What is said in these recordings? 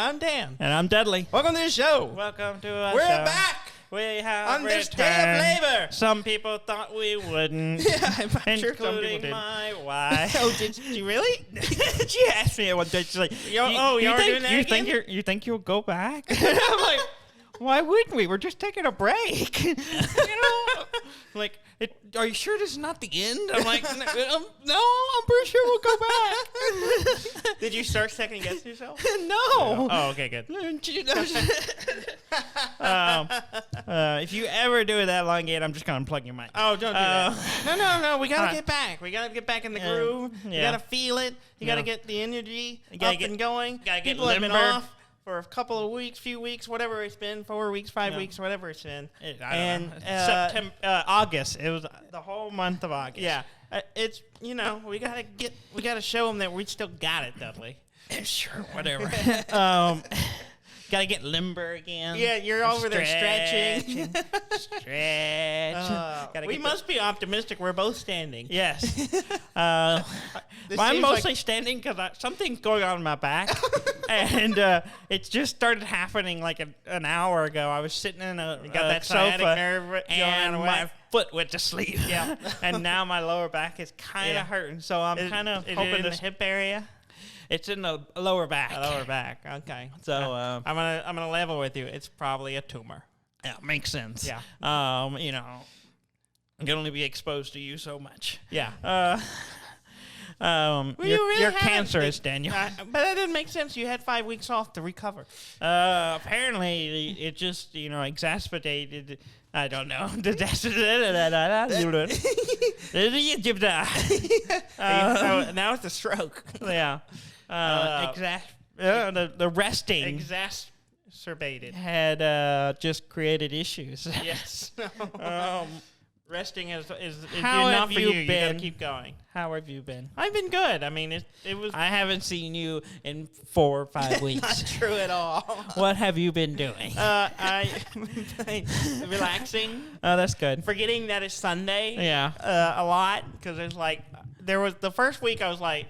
I'm Dan. And I'm Dudley. Welcome to the show. Welcome to our We're show. back We have on this returned. day of labor. Some people thought we wouldn't. Yeah, I'm sure some people including did. my wife. Oh, did you really? She asked me one day. She's like, You're doing that you again? think you think you'll go back? I'm like, why wouldn't we? We're just taking a break. Like, are you sure this is not the end? I'm like, no, I'm pretty sure we'll go back. Did you start second guessing yourself? No. Oh, okay, good. If you ever do it that long again, I'm just gonna unplug your mic. Oh, don't do that. No. We gotta get back. We gotta get back in the groove. You yeah. gotta feel it. You gotta get the energy up and going. Gotta get People have been limber. off for a couple of weeks, few weeks, whatever it's been, 4 weeks, 5 weeks, whatever it's been. I don't know. September, August. It was the whole month of August. Yeah, it's we gotta show them that we still got it, Dudley. Sure, whatever. Gotta get limber again. Yeah, you're over there stretching. Stretch. We must be optimistic. We're both standing. Yes. I'm seems mostly standing because something's going on in my back. And it just started happening like an hour ago. I was sitting in a got that sofa sciatic nerve and going my foot went to sleep. Yeah. And now my lower back is kind of hurting. So I'm kind of hoping in the hip area. It's in the lower back. Lower back. Okay. So I'm gonna level with you. It's probably a tumor. yeah, makes sense. Yeah. I can only be exposed to you so much. Yeah. Well, you're cancerous, Daniel. But that didn't make sense. You had 5 weeks off to recover. Apparently, it just exacerbated. I don't know. Now it's a stroke. Yeah. The resting Exacerbated. had just created issues. Yes. Resting is How enough have for you you. You gotta been? keep going. How have you been? I've been good. I mean, it was I haven't seen you in 4 or 5 weeks. not true at all. What have you been doing? I relaxing, Oh, that's good. forgetting that it's Sunday. Yeah. A lot because it's like there was the first week I was like,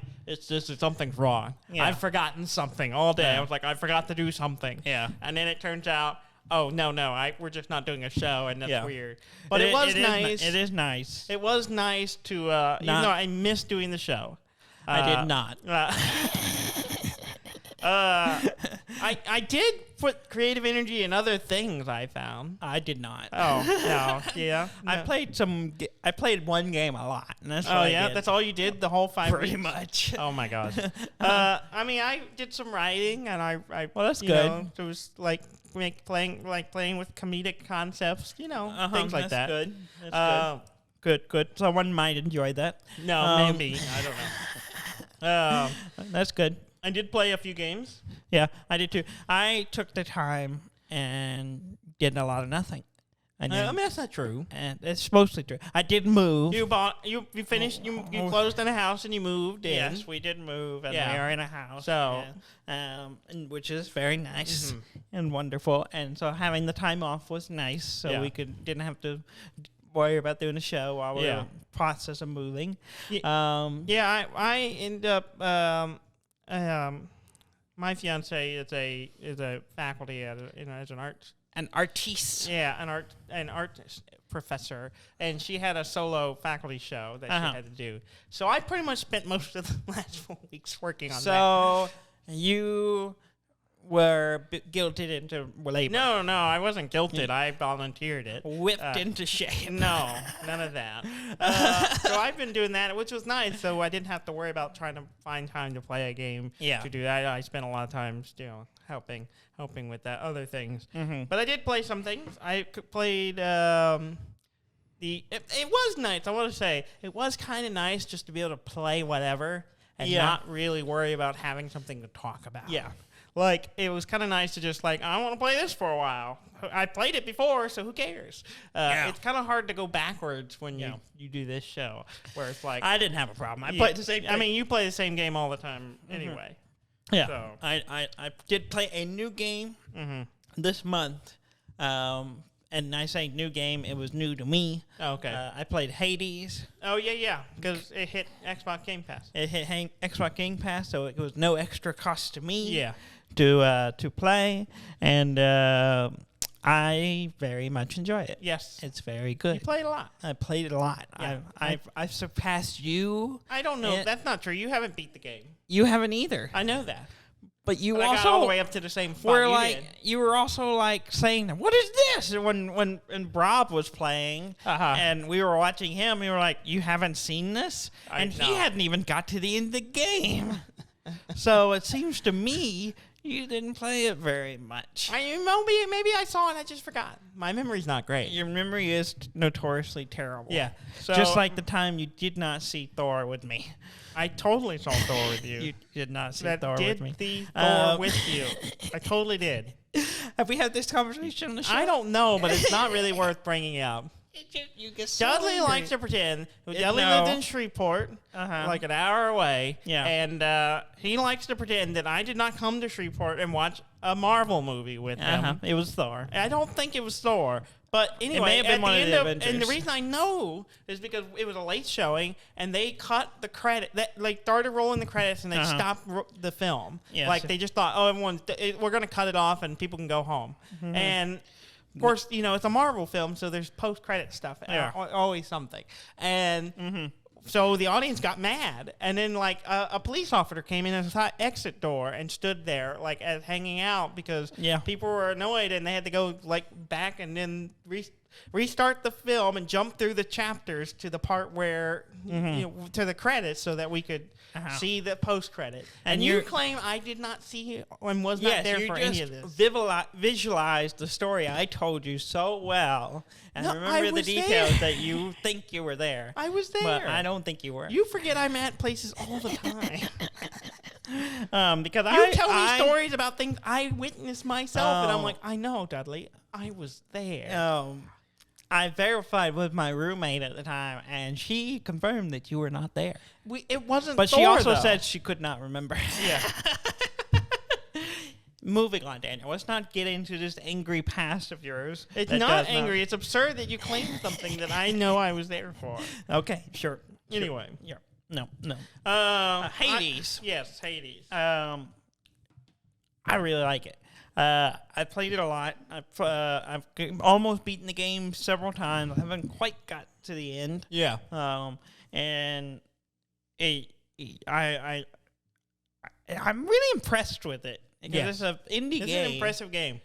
something's wrong. Yeah. I've forgotten something all day. Yeah. I was like, I forgot to do something. Yeah. And then it turns out, oh no, we're just not doing a show, and that's Yeah. weird. But it was nice. It is nice. It was nice to, even though I missed doing the show. I did not. I did put creative energy in other things, I found. I did not. Oh, no. Yeah. I played one game a lot. And that's what Oh, I yeah? did. That's all you did the whole 5 Pretty weeks? much. Oh, my God. I mean, I did some writing, and I Well, that's you good. know, it was playing with comedic concepts, things like that's that. Good. That's good. Good. Someone might enjoy that. No, maybe. I don't know. That's good. I did play a few games. Yeah, I did too. I took the time and did a lot of nothing. I mean, that's not true. And it's mostly true. I did move. You finished, you closed in a house and you moved in. Yes, we did move, and Yeah. we are in a house. So- and which is very nice and wonderful. And so having the time off was nice, so Yeah. we didn't have to worry about doing a show while we were Yeah. in the process of moving. Yeah, I end up, my fiance is a faculty as an art. An artiste. Yeah, an art professor, and she had a solo faculty show that she had to do. So I pretty much spent most of the last 4 weeks working on that. So you were guilted into labor. No, I wasn't guilted. I volunteered it. Whipped into shape. No, none of that. So I've been doing that, which was nice. So I didn't have to worry about trying to find time to play a game. Yeah. To do that, I spent a lot of time, helping with that other things. Mm-hmm. But I did play some things. I played it was nice. I want to say it was kind of nice just to be able to play whatever and not really worry about having something to talk about. Yeah. Like, it was kind of nice to just, I want to play this for a while. I played it before, so who cares? It's kind of hard to go backwards when you do this show, where it's like... I didn't have a problem. I played the same thing. I mean, you play the same game all the time anyway. Yeah. So. I did play a new game this month, and I say new game, it was new to me. Oh, okay. I played Hades. Oh, yeah, because it hit Xbox Game Pass. It hit Xbox Game Pass, so it was no extra cost to me. Yeah. To play, and I very much enjoy it. Yes. It's very good. You played a lot. I played it a lot. Yeah. I've surpassed you. I don't know. That's not true. You haven't beat the game. You haven't either. I know that. But you But also I got all the way up to the same spot were you like did. you were also like saying, "What is this?" When Rob was playing, and we were watching him, we were like, "You haven't seen this?" And he hadn't even got to the end of the game. So it seems to me you didn't play it very much. Maybe I saw it. I just forgot. My memory's not great. Your memory is notoriously terrible. Yeah. So just like the time you did not see Thor with me. I totally saw Thor with you. You did not see that Thor did with me. the Thor with you. I totally did. Have we had this conversation on the show? I don't know, but it's not really worth bringing up. You get so Dudley angry. likes to pretend. Dudley no. lived in Shreveport, like an hour away. Yeah. And he likes to pretend that I did not come to Shreveport and watch a Marvel movie with him. It was Thor. I don't think it was Thor. But anyway, may have been at one the of end the of, Avengers. and the reason I know is because it was a late showing, and they cut the credit. That like started rolling the credits, and they stopped the film. Yes. Like they just thought, oh, we're going to cut it off, and people can go home. And of course, it's a Marvel film, so there's post-credit stuff. Always something. And so the audience got mad, and then like a police officer came in at the exit door and stood there like as hanging out because people were annoyed, and they had to go like back and then restart the film and jump through the chapters to the part where to the credits so that we could see the post credit. And you claim I did not see and was not there for any of this. Visualized the story I told you so well, and No, remember I the was details there. that you think you were there. I was there. But I don't think you were. You forget I'm at places all the time. Because You tell me stories about things I witnessed myself, and I'm like, I know, Dudley. I was there. I verified with my roommate at the time, and she confirmed that you were not there. It wasn't But Thor, she also though. said she could not remember. Yeah. Moving on, Daniel. Let's not get into this angry past of yours. It's that not does angry. It's absurd that you claim something that I know I was there for. Okay, sure. Anyway. Yeah. No. Hades. Yes, Hades. I really like it. I played it a lot. I've almost beaten the game several times. I haven't quite got to the end. Yeah. And I'm really impressed with it because it's an indie game. It's an impressive game.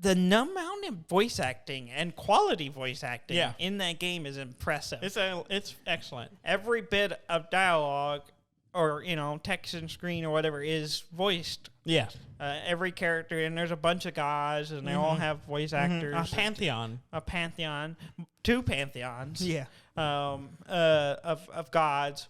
The amount of voice acting and quality voice acting Yeah. in that game is impressive. It's excellent. Every bit of dialogue or, text and screen or whatever is voiced. Yes. Every character, and there's a bunch of guys, and they all have voice actors. A pantheon. A pantheon. Two pantheons. Yeah. Of gods,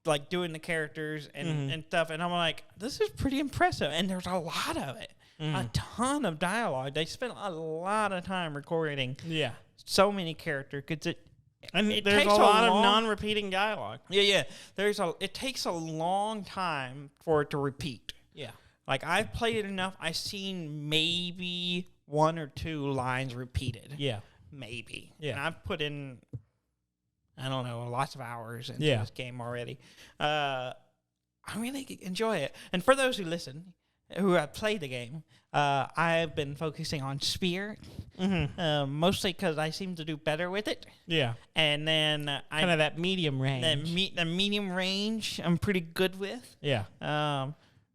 like doing the characters and stuff. And I'm like, this is pretty impressive. And there's a lot of it. A ton of dialogue. They spent a lot of time recording so many characters because it there's takes a lot of non-repeating dialogue. Yeah. It takes a long time for it to repeat. Yeah. Like, I've played it enough. I've seen maybe one or two lines repeated. Yeah. Maybe. Yeah. And I've put in, I don't know, lots of hours into this game already. I really enjoy it. And for those who listen, who have played the game, I've been focusing on spear, mostly because I seem to do better with it. Yeah. And then Kind of that medium range. the medium range I'm pretty good with. Yeah.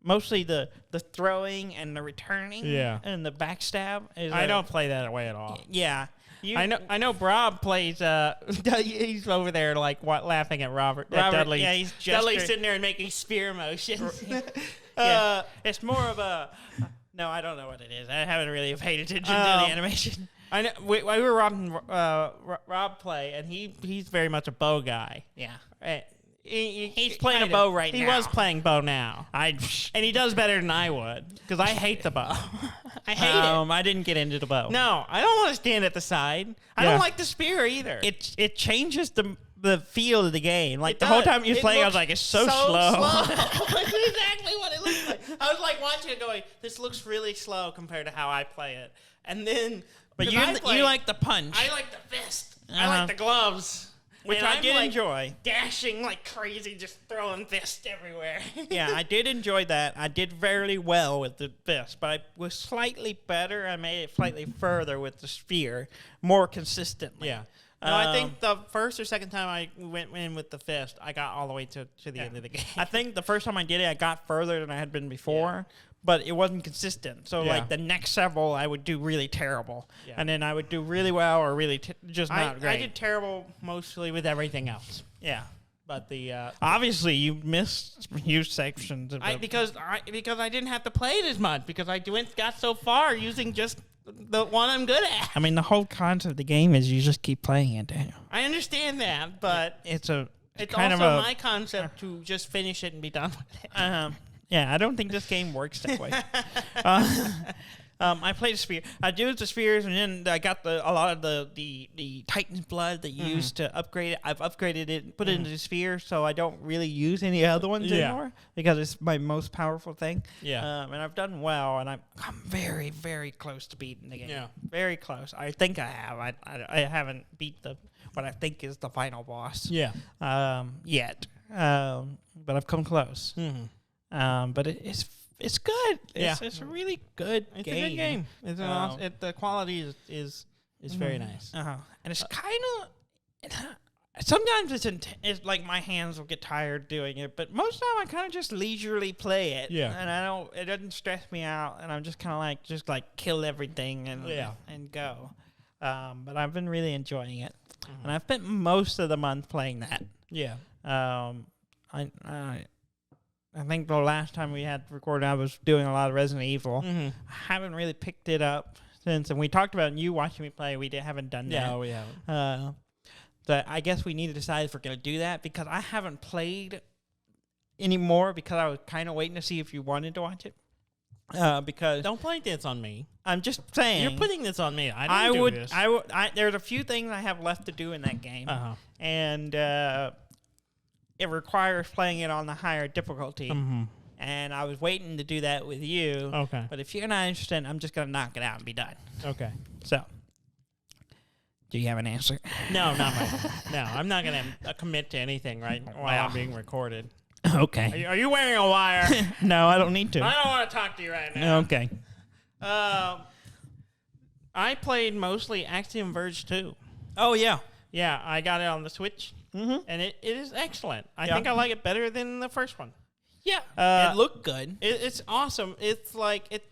Mostly the throwing and the returning. Yeah. And the backstab. I don't play that way at all. Yeah. I know. Rob plays. He's over there like laughing at Robert Dudley. Yeah, he's Dudley's sitting there and making spear motions. It's more of a. No, I don't know what it is. I haven't really paid attention to the animation. I know. We were watching Rob play, and he's very much a bow guy. Yeah. He's playing a bow right now. He was playing bow now. And he does better than I would because I hate the bow. I hate it. I didn't get into the bow. No, I don't want to stand at the side. I don't like the spear either. It changes the feel of the game. Like the does. whole time you're It playing, I was looks like, it's so slow. That's exactly what it looks like. I was like watching it going, this looks really slow compared to how I play it. And then But you like the punch. I like the fist. I like the gloves. Which I did enjoy. Dashing like crazy, just throwing fists everywhere. Yeah, I did enjoy that. I did very well with the fist, but I was slightly better. I made it slightly further with the sphere, more consistently. Yeah. No, I think the first or second time I went in with the fist, I got all the way to the end of the game. I think the first time I did it, I got further than I had been before, but it wasn't consistent. So, like, the next several, I would do really terrible. Yeah. And then I would do really well or really just not great. I did terrible mostly with everything else. Yeah. But the... obviously, you missed huge sections of because I didn't have to play it as much, because I got so far using just... the one I'm good at. I mean, the whole concept of the game is you just keep playing it, Daniel. I understand that, but it's also my concept to just finish it and be done with it. Yeah, I don't think this game works that way. I played a sphere. I used the spheres, and then I got a lot of the Titan's blood that you used to upgrade it. I've upgraded it, put it into the sphere, so I don't really use any other ones anymore because it's my most powerful thing. Yeah. And I've done well, and I'm very, very close to beating the game. Yeah. Very close. I think I have. I haven't beat what I think is the final boss. Yeah. Yet. But I've come close. Mm-hmm. But it's good. It's a really good game. It's a good game. It's the quality is very nice. And it's kind of... sometimes it's like my hands will get tired doing it, but most of the time I kind of just leisurely play it. Yeah. And it doesn't stress me out, and I'm just kind of like kill everything and go. But I've been really enjoying it. Mm-hmm. And I've spent most of the month playing that. Yeah. I think the last time we had recorded, I was doing a lot of Resident Evil. Mm-hmm. I haven't really picked it up since, and we talked about you watching me play. We haven't done that. No, we haven't. But I guess we need to decide if we're going to do that, because I haven't played anymore because I was kind of waiting to see if you wanted to watch it. Because don't play this on me. I'm just saying. You're putting this on me. I didn't do this. There's a few things I have left to do in that game. And... it requires playing it on the higher difficulty. Mm-hmm. And I was waiting to do that with you. Okay. But if you're not interested, I'm just going to knock it out and be done. Okay. So, do you have an answer? No, not right. No, I'm not going to commit to anything while I'm being recorded. Okay. Are you wearing a wire? No, I don't need to. I don't want to talk to you right now. Okay. I played mostly Axiom Verge 2. Oh, yeah. Yeah, I got it on the Switch. Mm-hmm. And it is excellent. I think I like it better than the first one. Yeah, it looked good. It's awesome. It's like it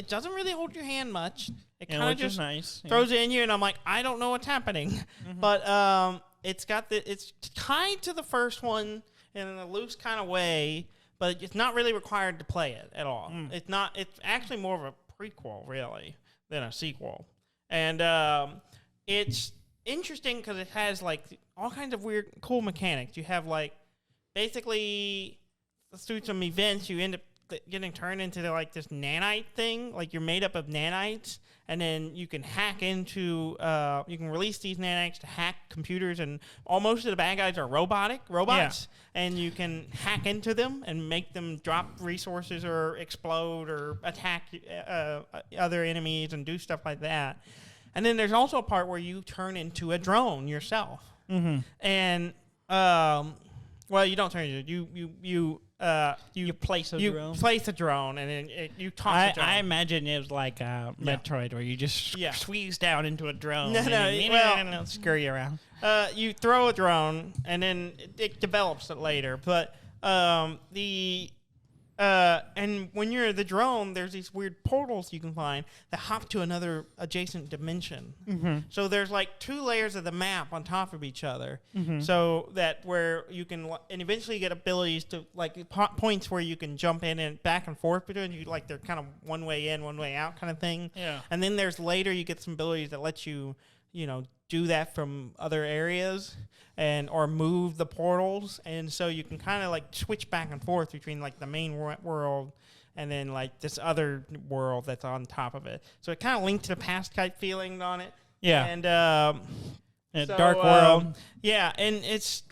doesn't really hold your hand much. It kind of just throws it in you, and I'm like, I don't know what's happening. Mm-hmm. But it's tied to the first one in a loose kind of way, but it's not really required to play it at all. Mm. It's actually more of a prequel really than a sequel, and it's interesting because it has like all kinds of weird, cool mechanics. You have like basically through some events, you end up getting turned into like this nanite thing. Like you're made up of nanites, and then you can hack into. You can release these nanites to hack computers, and most of the bad guys are robots, and you can hack into them and make them drop resources or explode or attack other enemies and do stuff like that. And then there's also a part where you turn into a drone yourself. Mm-hmm. And, well, you don't turn into you place a drone. You place a drone, and then you toss a drone. I imagine it was like Metroid, where you just squeeze down into a drone. No, scurry around. You throw a drone, and then it develops it later. But and when you're the drone, there's these weird portals you can find that hop to another adjacent dimension. Mm-hmm. So there's like 2 layers of the map on top of each other. Mm-hmm. So that where you can, and eventually get abilities to like points where you can jump in and back and forth between you, like they're kind of one way in, one way out kind of thing. Yeah. And then there's later you get some abilities that let you, do that from other areas or move the portals, and so you can kind of like switch back and forth between like the main world and then like this other world that's on top of it. So it kind of linked to the past type feeling on it. Yeah. And Dark World. Yeah, and it's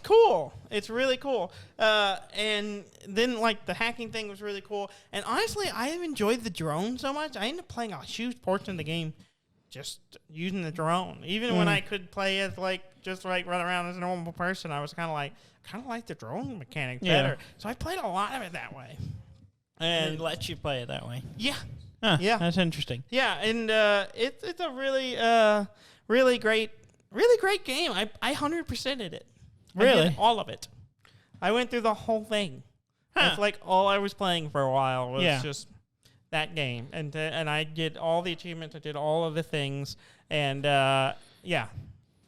cool. It's really cool. And then like the hacking thing was really cool. And honestly, I have enjoyed the drone so much. I ended up playing a huge portion of the game just using the drone. Even when I could play as just run around as a normal person, I was kind of like the drone mechanic better. So I played a lot of it that way. And it lets you play it that way. Yeah. Huh, yeah. That's interesting. Yeah, and it's a really great game. I 100%ed it. Really? I did all of it. I went through the whole thing. That's all I was playing for a while was just that game, and I did all the achievements. I did all of the things, and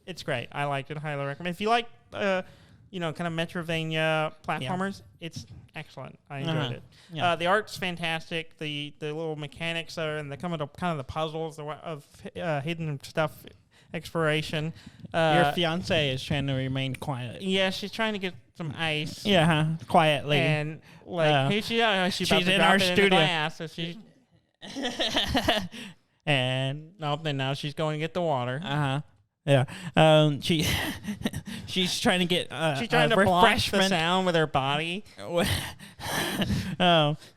it's great. I liked it. Highly recommend. If you like, kind of Metroidvania platformers, it's excellent. I enjoyed it. Yeah. The art's fantastic. The little mechanics are, and kind of the puzzles of hidden stuff, exploration. Your fiance is trying to remain quiet. Yeah, she's trying to get some ice. Yeah, quietly. And she's about she's to in drop our it in the studio. glass, so she. And Then now she's going to get the water. Yeah. She's trying to get She's trying to block the refreshment. sound with her body.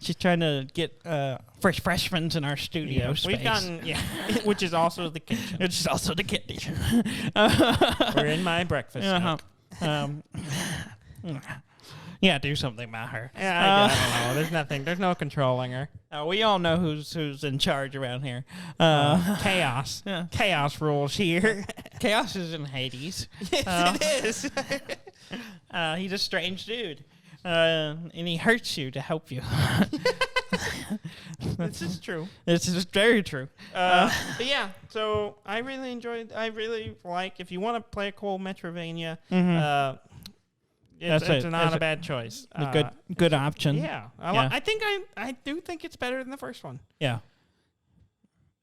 She's trying to get refreshments in our studio space. We've gotten which is also the kitchen. Which is also the kitchen. We're in my breakfast nook. Yeah, do something about her. Yeah, I don't know. There's no controlling her. We all know who's in charge around here. Chaos. Yeah. Chaos rules here. Chaos is in Hades. Yes, it is. He's a strange dude. And he hurts you to help you. This is true. This is very true. But yeah, so I really if you want to play a cool Metroidvania, it's not a bad choice. A good option. Yeah. I do think it's better than the first one. Yeah.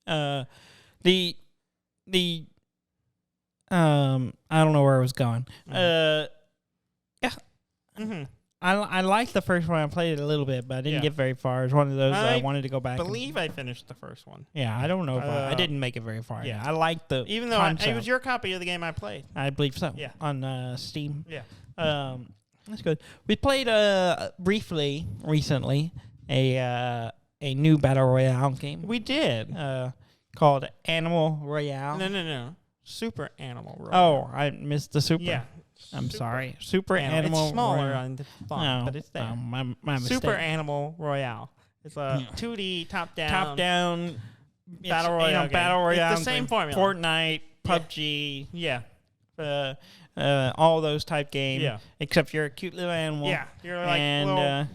I don't know where I was going. Yeah. Mm-hmm. I liked the first one. I played it a little bit, but I didn't get very far. It was one of those I wanted to go back. I believe I finished the first one. Yeah, I don't know if I didn't make it very far. Yeah, I liked the even though it was your copy of the game I played. I believe so. Yeah, on Steam. Yeah, that's good. We played briefly recently a new battle royale game. We did called Animal Royale. No. Super Animal Royale. Oh, I missed the super. Yeah. I'm sorry. Super Animal It's smaller Royale. on the font, but it's there. My mistake. Super Animal Royale. It's a 2D top-down battle royale game. Battle royale. It's the same formula. Fortnite, PUBG. Yeah. All those type games. Yeah. Except you're a cute little animal. Yeah. You're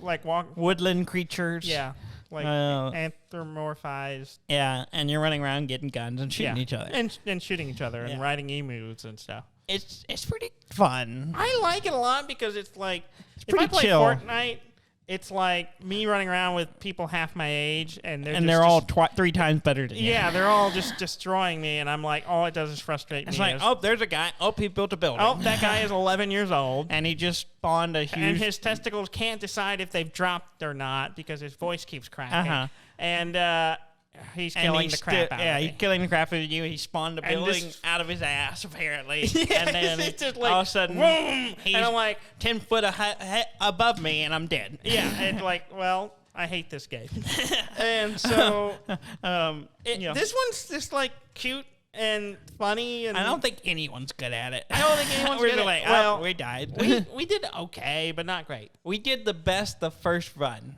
woodland creatures. Yeah. Anthropomorphized. Yeah, and you're running around getting guns and shooting each other. And shooting each other and riding emus and stuff. It's pretty fun. I like it a lot because it's like if pretty I play chill. Fortnite, it's like me running around with people half my age, and they're all 3 times better than you. Yeah, they're all just destroying me, and I'm like, all it does is frustrate me. It's like, there's a guy. Oh, he built a building. Oh, that guy is 11 years old, and he just spawned a huge. And his testicles can't decide if they've dropped or not because his voice keeps cracking. And he's killing the crap out of me. Yeah, he's killing the crap out of you. He spawned a building out of his ass, apparently. Yeah, and then it's just like, all of a sudden, boom, he's and I'm like 10 foot above me, and I'm dead. Yeah, and like, well, I hate this game. And so, this one's just like cute and funny. And I don't think anyone's good at it. I don't think anyone's good at it. Well, we died. we did okay, but not great. We did the best the first run.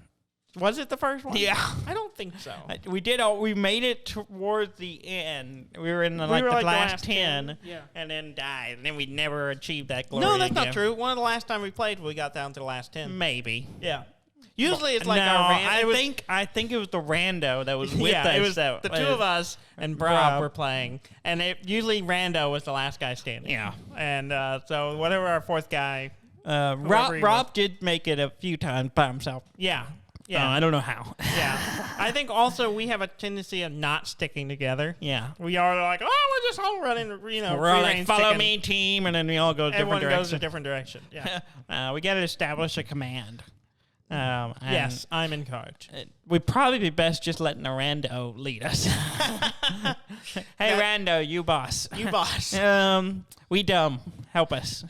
Was it the first one? Yeah. I don't think so. We made it towards the end. We were in the last 10 and then died. And then we never achieved that glory. No, that's not true. One of the last time we played, we got down to the last 10. Maybe. Yeah. Usually it's like I think it was the rando that was with us. It was the two of us and Brob were playing. And usually rando was the last guy standing. Yeah. And so whatever our fourth guy... Rob did make it a few times by himself. Yeah. Yeah, I don't know how. Yeah, I think also we have a tendency of not sticking together. Yeah, we are like, we're just all running, we're all like, follow me, team, and then we all go different directions. Everyone goes a different direction. Yeah, we got to establish a command. Yes, I'm in charge. We'd probably be best just letting the rando lead us. Hey, rando, you boss. You boss. We dumb. Help us.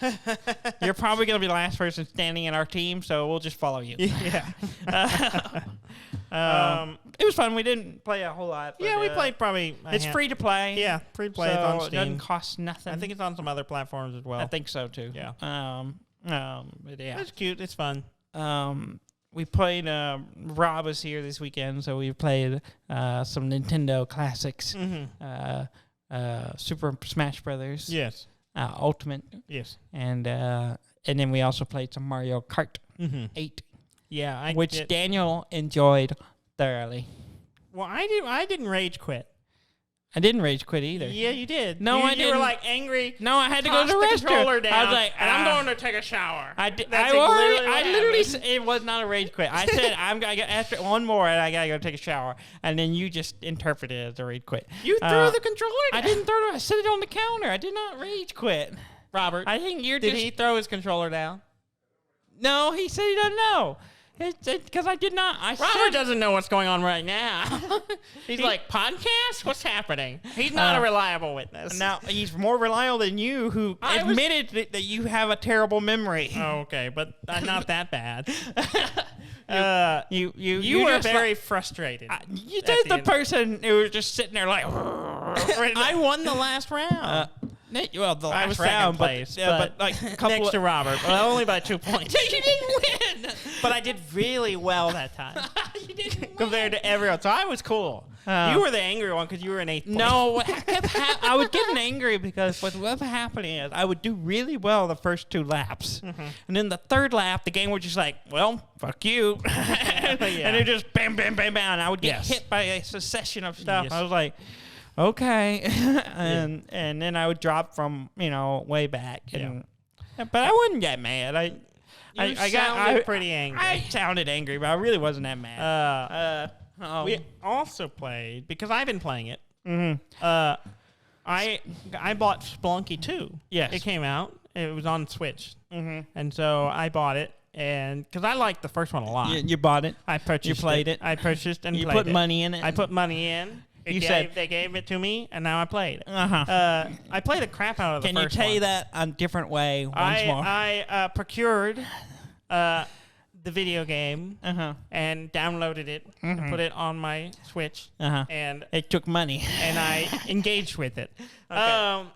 You're probably going to be the last person standing in our team, so we'll just follow you. Yeah. it was fun. We didn't play a whole lot. But, Yeah, we played probably. It's free to play. Yeah, free to play. It's So on it Steam. doesn't cost nothing. I think it's on some other platforms as well. I think so too. Yeah. But yeah. It's cute. It's fun. We played. Rob was here this weekend, so we played some Nintendo classics. Super Smash Brothers. Yes. Ultimate. Yes. And then we also played some Mario Kart 8. Yeah, which Daniel enjoyed thoroughly. Well, I didn't rage quit. I didn't rage quit either. Yeah, you did. No, I didn't. You were like angry. No, I had to go to the restroom. Controller down, I was like, and I'm going to take a shower. I did. That's I literally said it was not a rage quit. I said after one more, and I gotta go take a shower, and then you just interpreted it as a rage quit. You threw the controller down. I didn't throw it. I set it on the counter. I did not rage quit. Robert, I think you're. Did he throw his controller down? No, he said he doesn't know. Because I did not. Robert doesn't know what's going on right now. He's like, podcast? What's happening? He's not a reliable witness. Now, he's more reliable than you, who admitted that you have a terrible memory. Oh, okay, but not that bad. You were very frustrated. You just the person who was just sitting there like... I won the last round. Well, the I was last round, second place, but like a couple next to Robert, but only by 2 points. You didn't win, but I did really well that time. You didn't win. Compared to everyone, so I was cool. You were the angry one because you were in 8th place. No, I was getting angry because what was happening is I would do really well the first 2 laps, and then the 3rd lap, the game was just like, well, fuck you, and it just bam, bam, bam, bam, and I would get hit by a succession of stuff. I was like, okay, and then I would drop from way back, but I wasn't that mad. I sounded pretty angry. I sounded angry, but I really wasn't that mad. We also played, because I've been playing it. I bought Spelunky 2. Yes, it came out. It was on Switch, and so I bought it. And because I liked the first one a lot, you bought it. I purchased. You played it. I purchased and you played it. You put money in it. I put money in. They gave it to me, and now I played it. I played the crap out of the first one. Can you tell you that a different way once more? I procured the video game and downloaded it and put it on my Switch. And it took money. And I engaged with it. Okay.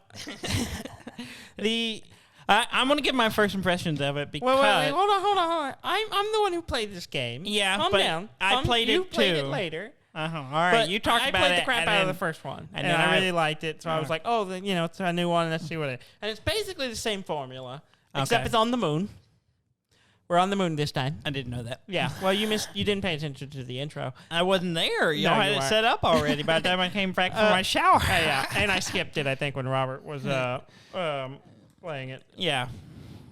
I'm going to give my first impressions of it because... Wait, hold on. I'm the one who played this game. Yeah, Calm down. I played it too. You played it later. All right, you talked about it. I played the crap out of the first one, and I really liked it. So I was like, "Oh, it's a new one. Let's see what it." And it's basically the same formula, except it's on the moon. We're on the moon this time. I didn't know that. Yeah. Well, you didn't pay attention to the intro. I wasn't there. Y'all had it set up already by the time I came back from my shower. Yeah, and I skipped it. I think when Robert was playing it. Yeah.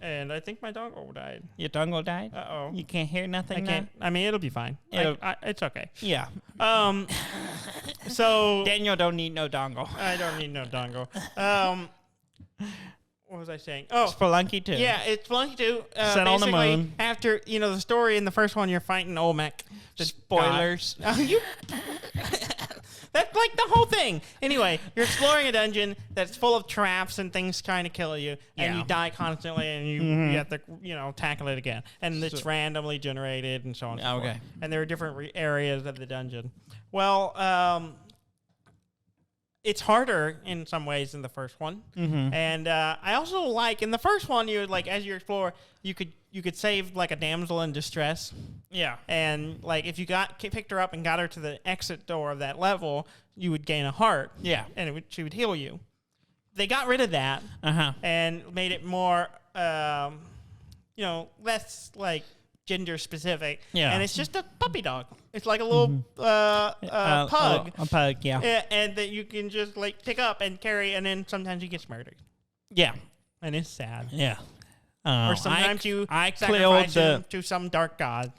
And I think my dongle died. Your dongle died? Uh-oh. You can't hear nothing now? I mean, it'll be fine. It's okay. Yeah. So... Daniel don't need no dongle. I don't need no dongle. What was I saying? Oh. Spelunky 2. Yeah, it's Spelunky 2. Set on the moon. After, the story in the first one, you're fighting Olmec. Spoilers. That's like the whole thing. Anyway, you're exploring a dungeon that's full of traps and things trying to kill you, and you die constantly, and you have to, tackle it again. And it's randomly generated and so on and so forth. And there are different areas of the dungeon. Well, it's harder in some ways than the first one. And I also like, in the first one, you would, like, as you explore, you could save, like, a damsel in distress. Yeah. And, like, if you picked her up and got her to the exit door of that level, you would gain a heart. Yeah. And she would heal you. They got rid of that and made it more, less, like, gender specific. Yeah. And it's just a puppy dog. It's like a little pug. A pug, yeah. And that you can just, like, pick up and carry, and then sometimes he gets murdered. Yeah. And it's sad. Yeah. Or sometimes I sacrifice him to some dark god.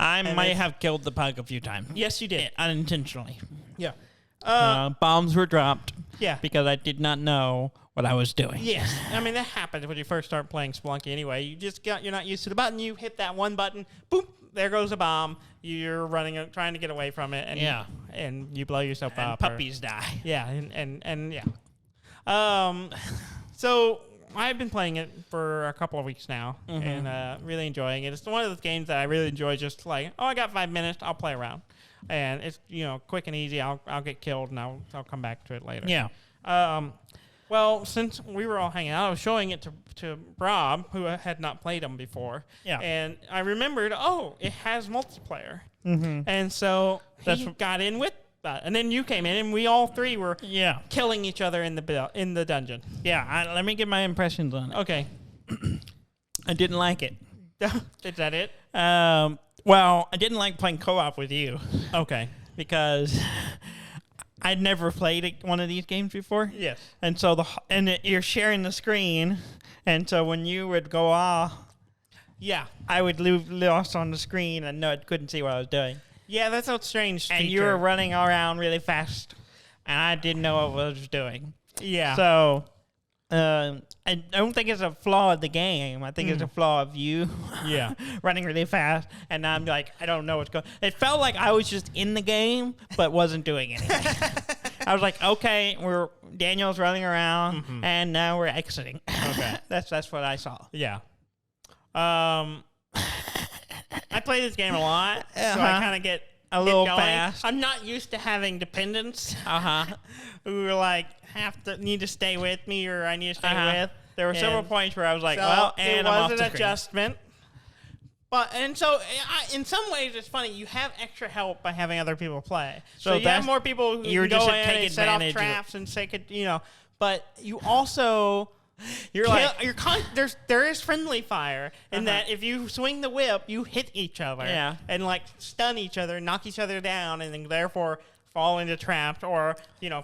I might have killed the pug a few times. Yes, you did. Unintentionally. Yeah. Bombs were dropped. Yeah. Because I did not know what I was doing. Yes. I mean, that happens when you first start playing Spelunky anyway. You're not used to the button. You hit that one button. Boop. There goes a bomb. You're running, trying to get away from it. And, and you blow yourself up. Puppies die. Yeah. And yeah. So I've been playing it for a couple of weeks now and really enjoying it. It's one of those games that I really enjoy. Just like, I got 5 minutes, I'll play around, and it's quick and easy. I'll get killed and I'll come back to it later. Yeah. Well, since we were all hanging out, I was showing it to Rob, who had not played them before. Yeah. And I remembered, it has multiplayer. Mm-hmm. And so he got in with that. And then you came in, and we all three were killing each other in the dungeon. Yeah. Let me get my impressions on it. Okay. I didn't like it. Is that it? Well, I didn't like playing co-op with you. Okay. Because I'd never played one of these games before. Yes. And so you're sharing the screen, and so when you would go off, I would leave lost on the screen and couldn't see what I was doing. Yeah, that's a strange And feature. you were running around really fast, and I didn't know what I was doing. Yeah. So I don't think it's a flaw of the game. I think it's a flaw of you running really fast. And I'm like, I don't know what's going on. It felt like I was just in the game, but wasn't doing anything. I was like, okay, Daniel's running around, and now we're exiting. Okay. That's what I saw. Yeah. I play this game a lot, so I kind of get a little going. fast. I'm not used to having dependents Uh-huh. who are like need to stay with me, or I need to stay with. There were several points where I was like, So well, and it I'm off was the an screen. adjustment. And so, in some ways, it's funny. You have extra help by having other people play. So you have more people who you were can just go to in take and set off advantage of it. traps and say, But you also. There is friendly fire in that if you swing the whip, you hit each other and like stun each other, knock each other down, and then therefore fall into traps or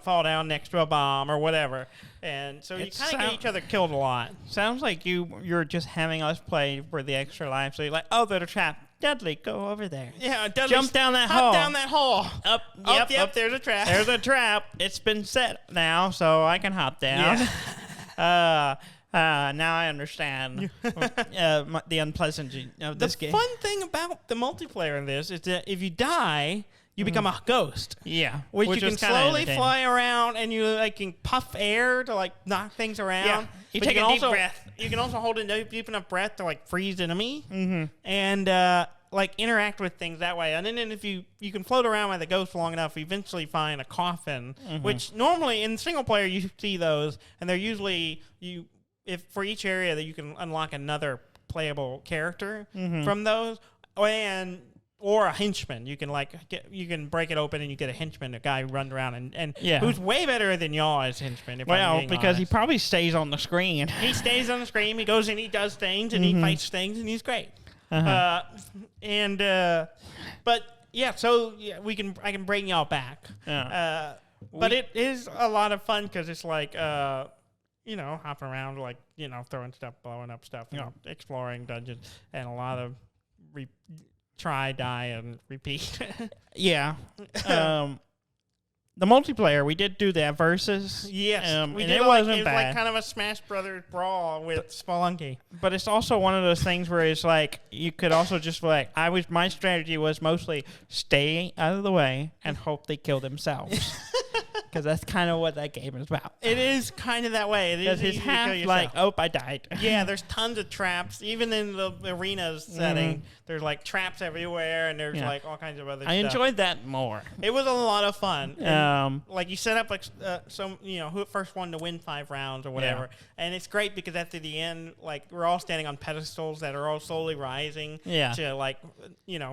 fall down next to a bomb or whatever. And so you kind of get each other killed a lot. Sounds like you're just having us play for the extra life. So you're like, oh, there's a trap. Dudley, go over there. Yeah, Dudley, jump down that hop hole. down that hole. Up. There's a trap. There's a trap. It's been set now, so I can hop down. Yeah. Now I understand the unpleasantness of this game. The fun thing about the multiplayer in this is that if you die, you become a ghost. Yeah, which you can slowly fly around, and you can puff air to knock things around. Yeah. You take a deep breath. You can also hold a deep enough breath to freeze enemy and interact with things that way. And then if you can float around with a ghost long enough, you eventually find a coffin, which normally in single player you see those, and they're usually if for each area that you can unlock another playable character from those, or a henchman. You can you can break it open and you get a henchman, a guy who runs around and who's way better than y'all as henchman. Because he probably stays on the screen. He stays on the screen. He goes and he does things and he fights things and he's great. I can bring y'all back. But it is a lot of fun because it's hopping around, throwing stuff, blowing up stuff, exploring dungeons, and a lot of try, die, and repeat. Yeah. The multiplayer, we did do that versus. Yes. And it wasn't bad. It was kind of a Smash Brothers brawl with Spelunky. But it's also one of those things where it's you could also just my strategy was mostly stay out of the way and hope they kill themselves. Because that's kind of what that game is about. It is kind of that way. Because it's half I died. Yeah, there's tons of traps. Even in the arenas setting, there's traps everywhere, and there's all kinds of other stuff. I enjoyed that more. It was a lot of fun. You set up who first one to win 5 rounds or whatever, and it's great because after the end, we're all standing on pedestals that are all slowly rising. To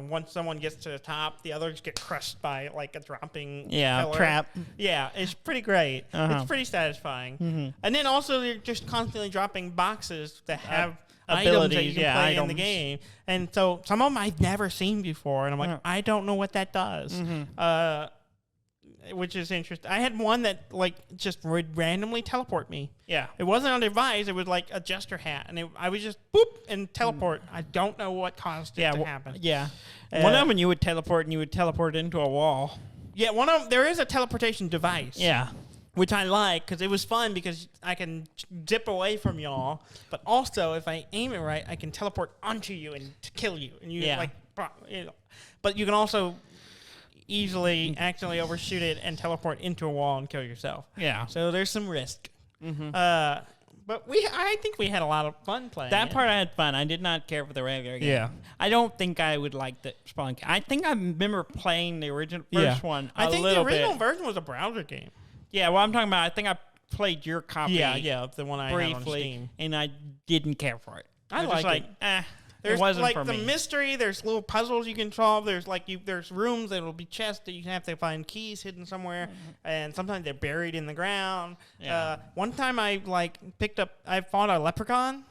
once someone gets to the top, the others get crushed by a dropping pillar. Trap. Yeah, it's pretty great. It's pretty satisfying. And then also you're just constantly dropping boxes that have abilities that you can play in the game. And so some of them I've never seen before, and I'm like, I don't know what that does. Which is interesting. I had one that just would randomly teleport me. Yeah. It wasn't on a device. It was a gesture hat, and I would just boop and teleport. I don't know what caused it to happen. Yeah. One of them you would teleport, and you would teleport into a wall. Yeah, one of them, there is a teleportation device. Yeah. Which I like because it was fun because I can zip away from y'all, but also if I aim it right, I can teleport onto you and to kill you. And you but you can also easily accidentally overshoot it and teleport into a wall and kill yourself. Yeah. So there's some risk. But I think we had a lot of fun playing That it. part I had fun. I did not care for the regular game. Yeah. I don't think I would like the Spelunky. I think I remember playing the original first one I think the little original bit. version was a browser game. Yeah, well, I'm talking about, I think I played your copy Yeah, the one I had on briefly, Steam. and I didn't care for it. I was just like it. There's it wasn't like for the me. mystery. There's little puzzles you can solve. There's there's rooms that will be chests that you have to find keys hidden somewhere, and sometimes they're buried in the ground. Yeah. One time I fought a leprechaun,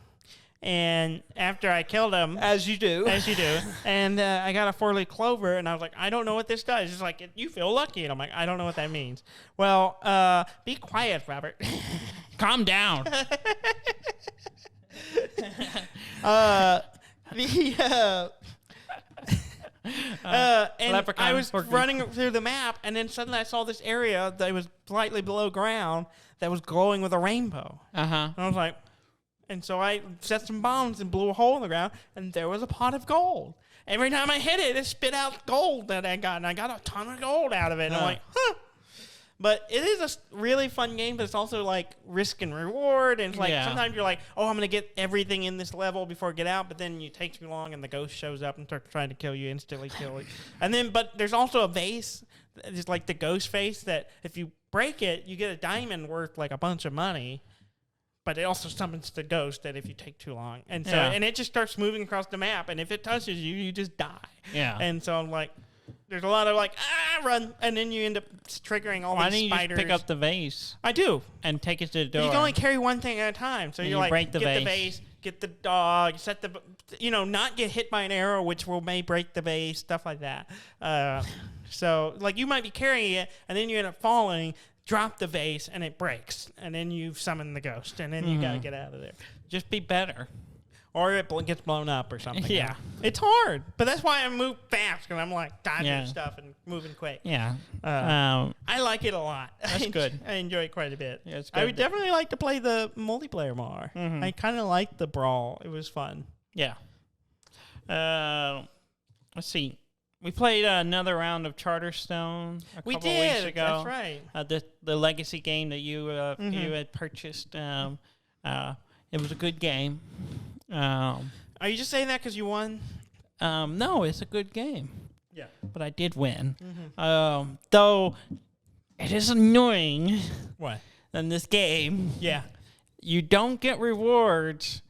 and after I killed him, As you do. and I got a 4-leaf clover, and I was like, I don't know what this does. It's like, you feel lucky, and I'm like, I don't know what that means. Well, be quiet, Robert. Calm down. And Leprechaun I was working. running through the map, and then suddenly I saw this area that was slightly below ground that was glowing with a rainbow. Uh-huh. And I was like, and so I set some bombs and blew a hole in the ground, and there was a pot of gold. Every time I hit it, it spit out gold that I got, and I got a ton of gold out of it. And I'm like, huh. But it is a really fun game, but it's also like risk and reward. And it's like sometimes you're like, oh, I'm going to get everything in this level before I get out. But then you take too long and the ghost shows up and starts trying to kill you, instantly kill you. And then, but there's also a vase, it's like the ghost face, that if you break it, you get a diamond worth like a bunch of money. But it also summons the ghost that if you take too long. And so, and it just starts moving across the map. And if it touches you, you just die. Yeah. And so I'm like, there's a lot of like, run, and then you end up triggering all these spiders. Why don't you just pick up the vase? I do. And take it to the door. You can only carry one thing at a time. So you're like, break the get the vase, get the dog, set the, not get hit by an arrow, which may break the vase, stuff like that. So like you might be carrying it, and then you end up falling, drop the vase, and it breaks. And then you summon the ghost, and then you got to get out of there. Just be better. Or it gets blown up or something. Yeah. It's hard. But that's why I move fast, because I'm like dodging stuff and moving quick. Yeah. I like it a lot. That's good. I enjoy it quite a bit. Yeah, it's good. I would definitely like to play the multiplayer more. Mm-hmm. I kind of liked the brawl. It was fun. Yeah. Let's see. We played another round of Charterstone a couple weeks ago. That's right. The legacy game that you had purchased. It was a good game. Are you just saying that because you won? No, it's a good game. Yeah. But I did win. Mm-hmm. Though it is annoying. What? In this game. Yeah. You don't get rewards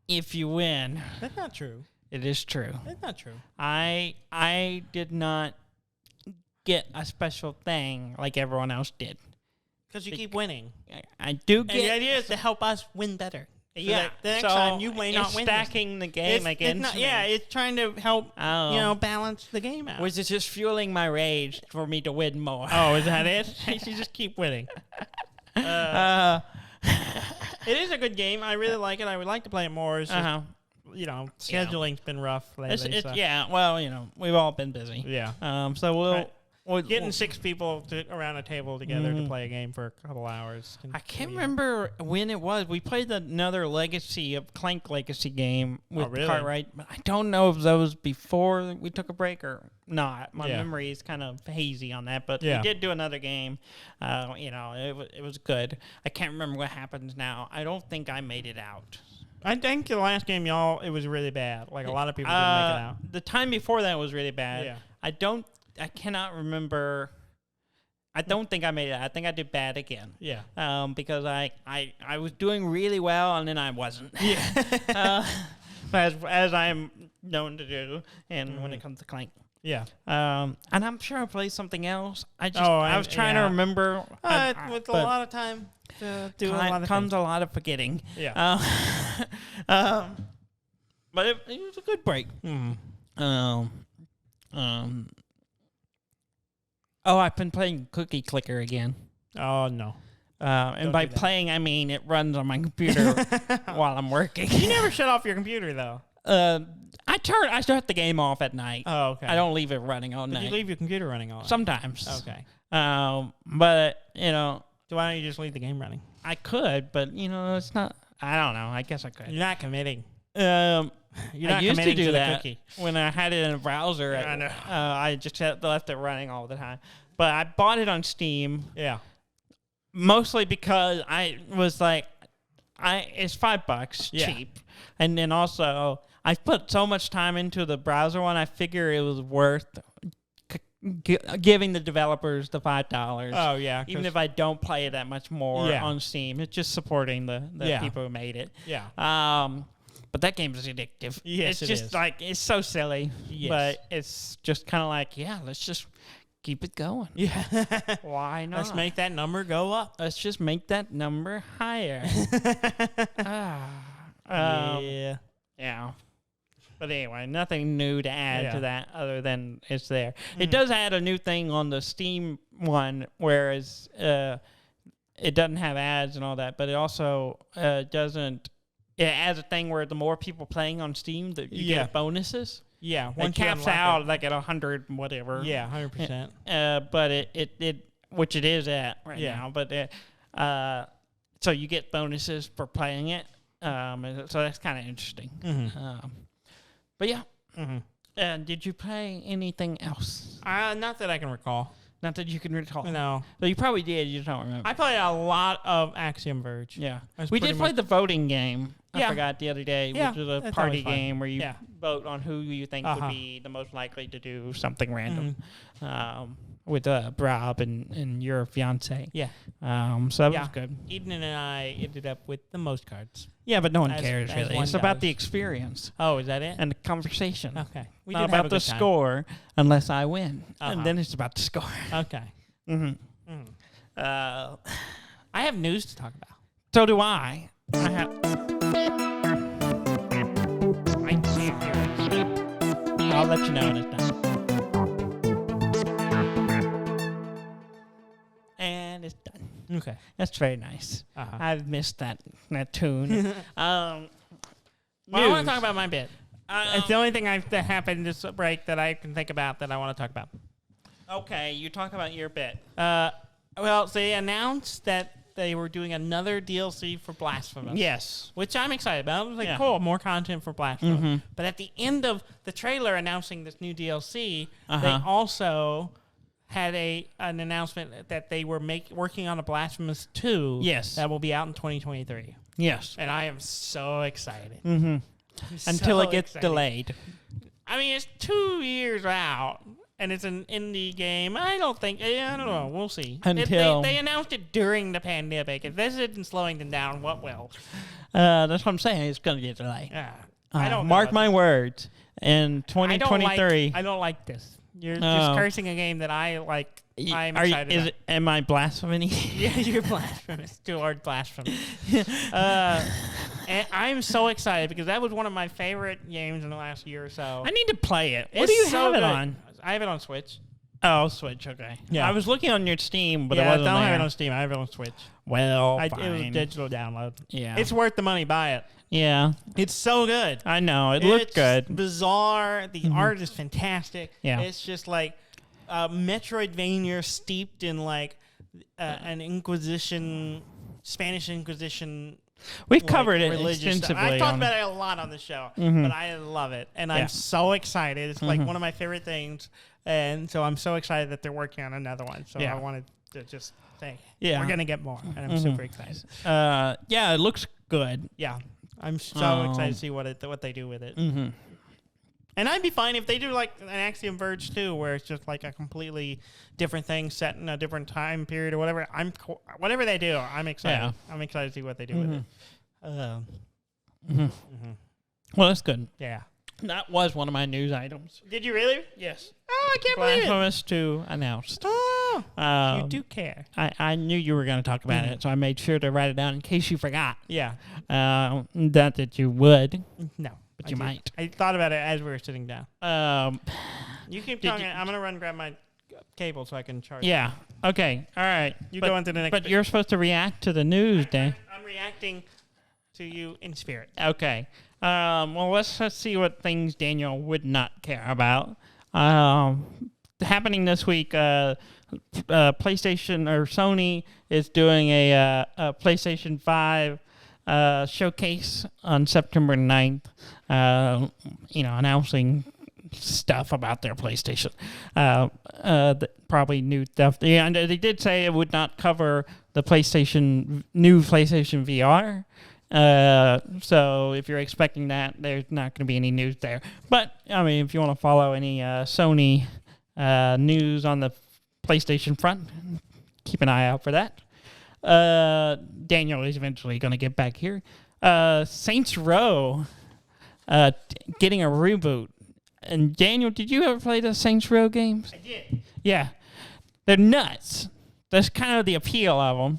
if you win. That's not true. It is true. That's not true. I did not get a special thing like everyone else did. Because you keep winning. I do get... And the idea is to help us win better. So the next time you may not win. Stacking the game against me. Yeah, it's trying to help, balance the game out. Was it just fueling my rage for me to win more? Oh, is that it? You should just keep winning. It is a good game. I really like it. I would like to play it more. It's just, scheduling's been rough lately. Yeah, well, we've all been busy. Yeah. So we'll getting 6 people around a table together to play a game for a couple hours. I can't remember when it was. We played another Clank Legacy game with Cartwright, but I don't know if that was before we took a break or not. My memory is kind of hazy on that, but we did do another game. It was good. I can't remember what happens now. I don't think I made it out. I think the last game, it was really bad. Like, a lot of people didn't make it out. The time before that was really bad. Yeah. I cannot remember. I don't think I made it. I think I did bad again. Yeah. Because I was doing really well and then I wasn't. Yeah. As I'm known to do, and when it comes to Clank. Yeah. And I'm sure I played something else. I was trying to remember. With a lot of time to do a lot of things. Comes a lot of forgetting. Yeah. But it was a good break. Mm-hmm. I've been playing Cookie Clicker again. Oh, no. And by playing, I mean it runs on my computer while I'm working. You never shut off your computer, though. I start the game off at night. Oh, okay. I don't leave it running all night. You leave your computer running all night? Sometimes. Okay. But, So why don't you just leave the game running? I could, but, it's not... I don't know. I guess I could. You're not committing. You're not used to do that cookie. when I had it in a browser. I know. I just left it running all the time. But I bought it on Steam. Yeah. Mostly because I was like, it's $5 Yeah. cheap, and then also I've put so much time into the browser one. I figure it was worth giving the developers the $5. Oh yeah, Even if I don't play it that much more Yeah. on Steam, it's just supporting the Yeah. people who made it. yeah. But that game is addictive. Yes, it's it just is. like it's so silly. Yes. But it's just kind of like, yeah, let's just keep it going. Yeah. Why not? Let's make that number go up. Let's just make that number higher. Yeah. Yeah. But anyway, nothing new to add Yeah. to that other than it's there. It does add a new thing on the Steam one, whereas it doesn't have ads and all that, but it also doesn't. It adds a thing where the more people playing on Steam, that you Yeah. get bonuses. Yeah. It Once you caps unlock out it. like at 100 whatever. Yeah, 100%. But it which it is at right Yeah. now. But so you get bonuses for playing it. So that's kind of interesting. Mm-hmm. But yeah. Mm-hmm. Did you play anything else? Not that I can recall. Not that you can recall. No. But you probably did. You just don't remember. I played a lot of Axiom Verge. Yeah. That's We pretty did play much- the voting game. I Yeah. forgot the other day, Yeah, which is a that's party always fun. game where you Yeah. vote on who you think Uh-huh. would be the most likely to do something random. Mm-hmm. With Rob and your fiance. Yeah. So that Yeah. was good. Eden and I ended up with the most cards. Yeah, but no one As- cares as really. one It's about does. the experience Oh, is that it? and the conversation. Okay. We Not did have about a the good time. score unless I win. Uh-huh. And then it's about the score. Okay. Mm-hmm. Mm. I have news to talk about. So do I. I have. I can't hear it. I'll let you know when it's done. And it's done. Okay. That's very nice. Uh-huh. I've missed that tune. Well, I want news. to talk about my bit. It's the only thing that happened this break that I can think about that I want to talk about. Okay, you talk about your bit. Well, they announced that they were doing another DLC for Blasphemous. Yes. Which I'm excited about. I was like, Yeah. cool, more content for Blasphemous. Mhm. But at the end of the trailer announcing this new DLC, they Uh-huh. also had an announcement that they were working on a Blasphemous 2 Yes. that will be out in 2023. Yes. And I am so excited. Mm-hmm. Until So it gets excited. delayed. I mean, it's 2 years out, and it's an indie game. I don't know. We'll see. They announced it during the pandemic. If this isn't slowing them down, what will? That's what I'm saying. It's going to get delayed. Yeah. I don't Mark know. my words. In 2023. I don't like this. You're Oh. just cursing a game that I like. I'm excited about. Am I blasphemy? Yeah, you're blasphemous. Too hard blasphemy. And I'm so excited because that was one of my favorite games in the last year or so. I need to play it. What It's do you so have it good. on? I have it on Switch. Oh, Switch. Okay. Yeah. I was looking on your Steam, but it I wasn't don't there. have it on Steam. I have it on Switch. Well, It was a fine. digital download. Yeah. It's worth the money. Buy it. Yeah. It's so good. I know. It looked It's good. Bizarre. The art is fantastic. Yeah. It's just like Metroidvania steeped in like an Spanish Inquisition. We've like, covered it religious stuff. extensively. I've talked on- about it a lot on the show, Mhm. but I love it, and Yeah. I'm so excited. It's like Mhm. one of my favorite things, and so I'm so excited that they're working on another one. So Yeah. I wanted to just say, Yeah. we're gonna get more, and I'm Mhm. super excited. Yeah, it looks good. Yeah, I'm so excited Um, to see what they do with it. Mm-hmm. And I'd be fine if they do like an Axiom Verge too, where it's just like a completely different thing set in a different time period or whatever. Whatever they do, I'm excited. Yeah. I'm excited to see what they do with it. Well, that's good. Yeah. That was one of my news items. Did you really? Yes. Oh, I can't believe it. Blasphemous 2 announced. Oh, you Um, do care. I knew you were going to talk about Mhm. it, so I made sure to write it down in case you forgot. Yeah. Not that you would, No. but I you did. might. I thought about it as we were sitting down. You keep Did talking. you- I'm gonna run grab my cable so I can charge. Yeah. Okay. All right. You but, go into the next. But bit. you're supposed to react to the news, Dan. I'm reacting to you in spirit. Okay. Well, let's see what things Daniel would not care about. Happening this week, PlayStation or Sony is doing a PlayStation 5 showcase on September 9th. Announcing stuff about their PlayStation. Probably new stuff. Yeah, and they did say it would not cover the new PlayStation VR. So if you're expecting that, there's not going to be any news there. But, I mean, if you want to follow any Sony news on the PlayStation front, keep an eye out for that. Daniel is eventually going to get back here. Saints Row getting a reboot. And Daniel, did you ever play the Saints Row games? I did. Yeah. They're nuts. That's kind of the appeal of them.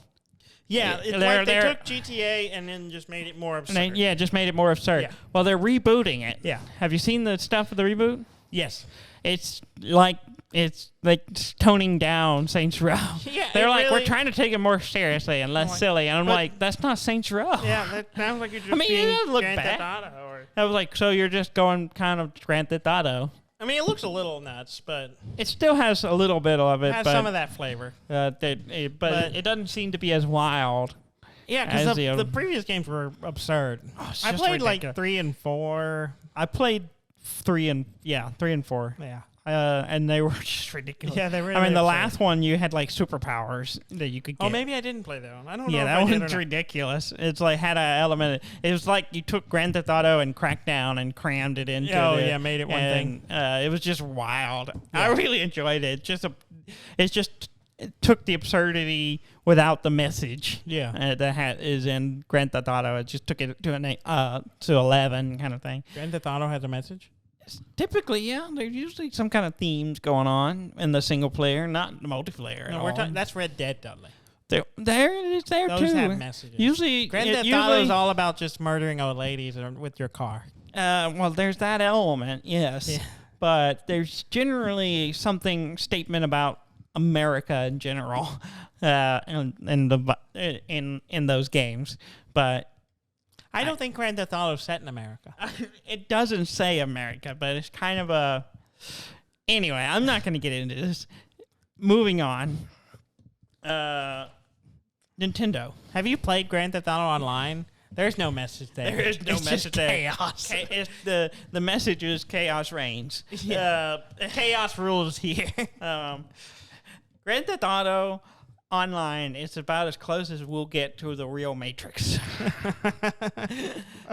Yeah, it's like they took GTA and then just made it more absurd. Just made it more absurd. Yeah. Well, they're rebooting it. Yeah. Have you seen the stuff of the reboot? Yes. It's like toning down Saints Row. Yeah, they're like, really, we're trying to take it more seriously and less silly. And I'm like, that's not Saints Row. Yeah, that sounds like you're just it doesn't look Grand bad. Theft Auto. Or... I was like, so you're just going kind of Grand Theft Auto. I mean, it looks a little nuts, but... It still has a little bit of it. It has some of that flavor. But it doesn't seem to be as wild. Yeah, because the previous games were absurd. I played ridiculous. Like 3 and 4. I played 3 and 4. Yeah. And they were just ridiculous. Yeah, they really. I mean, the last one you had like superpowers that you could get. Oh, maybe I didn't play that one. I don't know. Yeah, that one's ridiculous. It's like had an element. It was like you took Grand Theft Auto and Crackdown and crammed it into. Oh yeah, made it one thing. It was just wild. Yeah. I really enjoyed it. It took the absurdity without the message. Yeah, that is in Grand Theft Auto. It just took it to 11 kind of thing. Grand Theft Auto has a message. Typically, yeah. There's usually some kind of themes going on in the single player, not the multiplayer at all. That's Red Dead, Dudley. There it is there Those too. Those have messages. Usually, Grand Theft Auto is all about just murdering old ladies with your car. Well, there's that element, yes. Yeah. But there's generally statement about America in general, in those games. But I don't think Grand Theft Auto is set in America. It doesn't say America, but it's kind of a... Anyway, I'm not going to get into this. Moving on. Nintendo. Have you played Grand Theft Auto Online? There's no message there. There is no message there. Chaos. The message is chaos reigns. Yeah. Chaos rules here. Grand Theft Auto Online is about as close as we'll get to the real Matrix.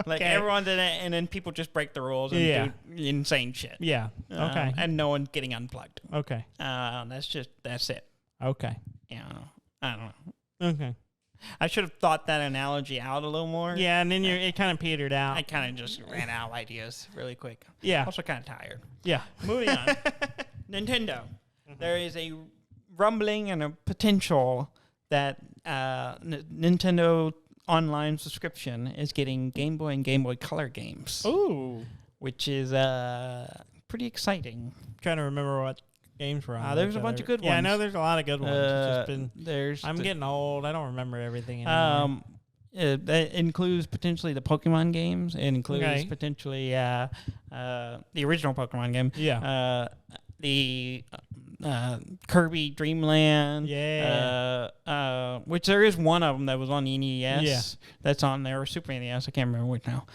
Like everyone's in it, and then people just break the rules and do insane shit. Yeah. Okay. And no one's getting unplugged. Okay. That's it. Okay. Yeah. I don't know. Okay. I should have thought that analogy out a little more. Yeah, and then it kind of petered out. I kind of just ran out of ideas really quick. Yeah. Also kind of tired. Yeah. Moving on. Nintendo. Mm-hmm. There is a rumbling and a potential that Nintendo Online subscription is getting Game Boy and Game Boy Color games. Ooh. Which is pretty exciting. I'm trying to remember what games were on. There's a bunch of good ones. Yeah, I know there's a lot of good ones. It's just I'm getting old. I don't remember everything anymore. That includes potentially the Pokemon games. It includes potentially the original Pokemon game. Yeah. The Kirby Dream Land. Yeah. Which there is one of them that was on the NES. Yeah. That's on there, or Super NES. I can't remember which now.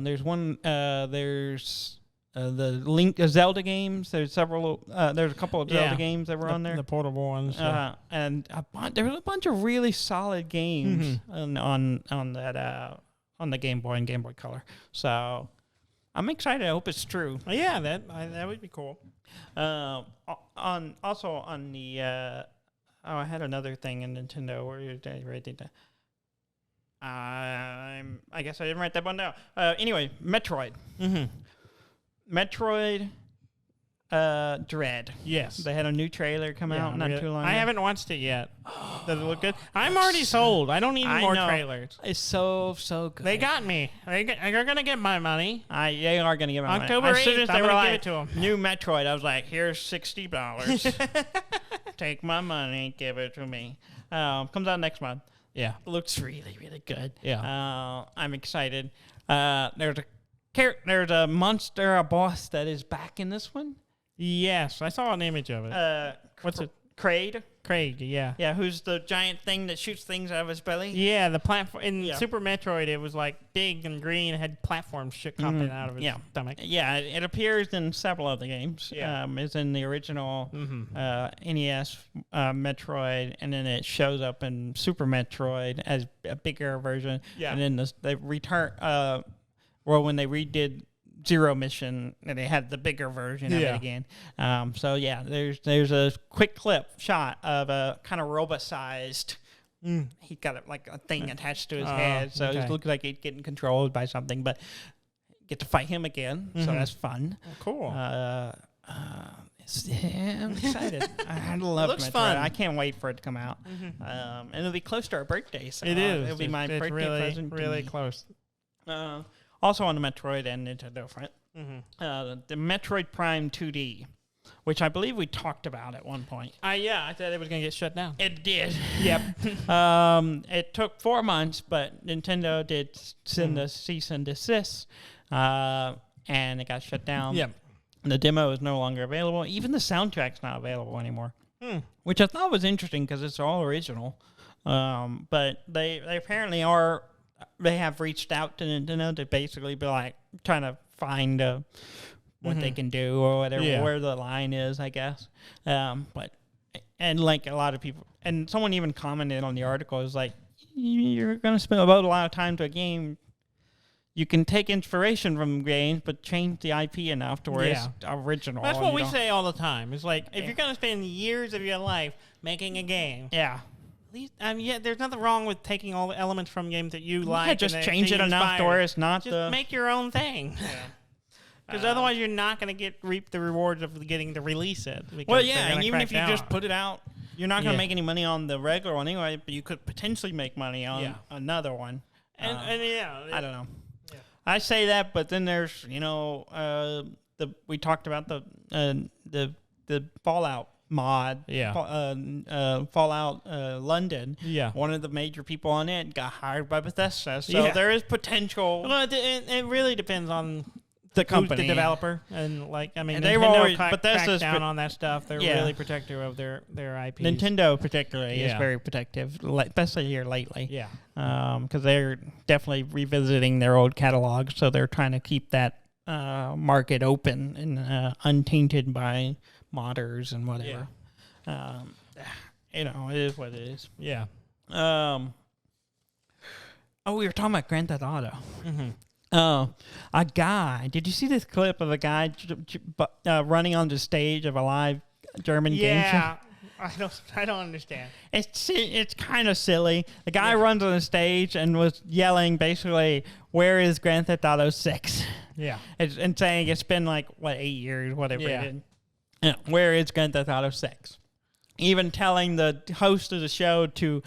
There's one. There's the Zelda games. There's several. There's a couple of Zelda games that were on there. The portable ones. And there was a bunch of really solid games on the Game Boy and Game Boy Color. So I'm excited. I hope it's true. Yeah, that would be cool. On the I had another thing in Nintendo where you write it down. I guess I didn't write that one down. Anyway, Metroid. Mm-hmm. Metroid Dread. Yes. They had a new trailer come out not too long ago. I haven't watched it yet. Does it look good? I'm already sold. I don't need more trailers. It's so good. They got me. They're going to get my money. They are going to get my money. October 8th, I'm going to give it to them. New Metroid, I was like, here's $60. Take my money, give it to me. Comes out next month. Yeah. Looks really, really good. Yeah. I'm excited. There's a monster, a boss that is back in this one. Yes, I saw an image of it. What's it? Kraid. Craig, yeah. Yeah, who's the giant thing that shoots things out of his belly? Yeah, the platform in Super Metroid, it was like big and green, it had platform shit coming out of his stomach. Yeah, it appears in several of the games. Yeah. It's in the original NES Metroid, and then it shows up in Super Metroid as a bigger version. Yeah. And then they return. When they redid Zero Mission, and they had the bigger version of it again. So yeah, there's a quick clip shot of a kind of robot-sized. He got like a thing attached to his head, so it looks like he's getting controlled by something. But get to fight him again, so that's fun. Cool. I'm excited. I love looks Metroid. fun. I can't wait for it to come out. And it'll be close to our birthday, so It is. It'll be my it's birthday really, present. really close. Also on the Metroid and Nintendo front, the Metroid Prime 2D, which I believe we talked about at one point. Yeah, I thought it was going to get shut down. It did. Yep. It took 4 months, but Nintendo did send a cease and desist, and it got shut down. Yep. The demo is no longer available. Even the soundtrack's not available anymore, which I thought was interesting because it's all original. But they apparently are. They have reached out to Nintendo to basically be like trying to find what they can do or whatever, where the line is, I guess. But like a lot of people, and someone even commented on the article, is like, you're going to spend about a lot of time to a game. You can take inspiration from games, but change the IP enough to where it's original. That's what we say all the time. It's like, if you're going to spend years of your life making a game. Yeah. At least, there's nothing wrong with taking all the elements from games that you like. Just change it enough to where it's not just make your own thing. Because otherwise you're not going to reap the rewards of getting to release it. Well, yeah, and even if you just put it out, you're not going to make any money on the regular one anyway, but you could potentially make money on another one. And I don't know. Yeah. I say that, but then there's, we talked about the Fallout mod, Fallout London. Yeah, one of the major people on it got hired by Bethesda, so there is potential. Well, it really depends on the company, the developer, and they've always Bethesda's down on that stuff. They're really protective of their IPs. Nintendo particularly is very protective, especially here lately. Yeah, because they're definitely revisiting their old catalog, so they're trying to keep that market open and untainted by modders and whatever. It is what it is. Yeah. We were talking about Grand Theft Auto. A guy. Did you see this clip of a guy running on the stage of a live German game show? Yeah. I don't understand. It's kind of silly. The guy runs on the stage and was yelling basically, "Where is Grand Theft Auto 6?" Yeah. And saying it's been 8 years, whatever it is. Yeah, where is Grand Theft Auto 6? Even telling the host of the show to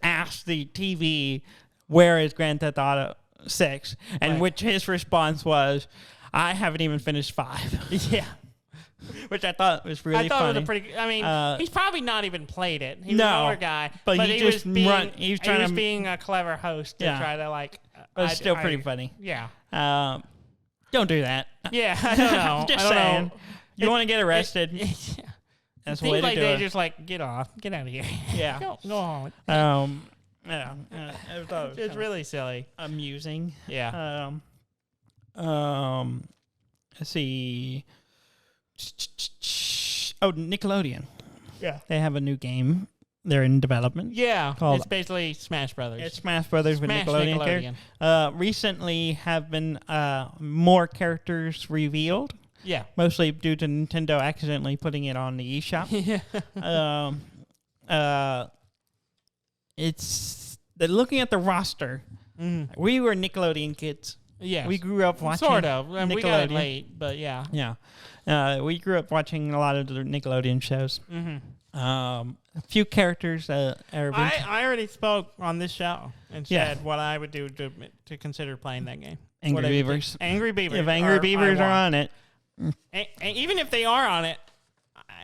ask the TV, where is Grand Theft Auto 6? And which his response was, I haven't even finished 5. Yeah. Which I thought was really funny. It was a pretty. He's probably not even played it. He was an older guy, but he was being a clever host to try to But it's still pretty funny. Yeah. Don't do that. Yeah, I don't know. Just saying. You want to get arrested? That's the way to do it. They just get off, get out of here. Yeah. Go on. It's really silly. Amusing. Yeah. Let's see. Oh, Nickelodeon. Yeah. They have a new game. They're in development. Yeah. It's basically Smash Brothers. It's Smash Brothers with Nickelodeon. Recently have been more characters revealed. Yeah. Mostly due to Nintendo accidentally putting it on the eShop. Looking at the roster. We were Nickelodeon kids. Yeah. We grew up watching sort of. Nickelodeon. We got it late, but yeah. Yeah. We grew up watching a lot of the Nickelodeon shows. A few characters I already spoke on this show and said what I would do to consider playing that game. Angry Beavers. Angry Beavers. If Angry Beavers are on it. And even if they are on it,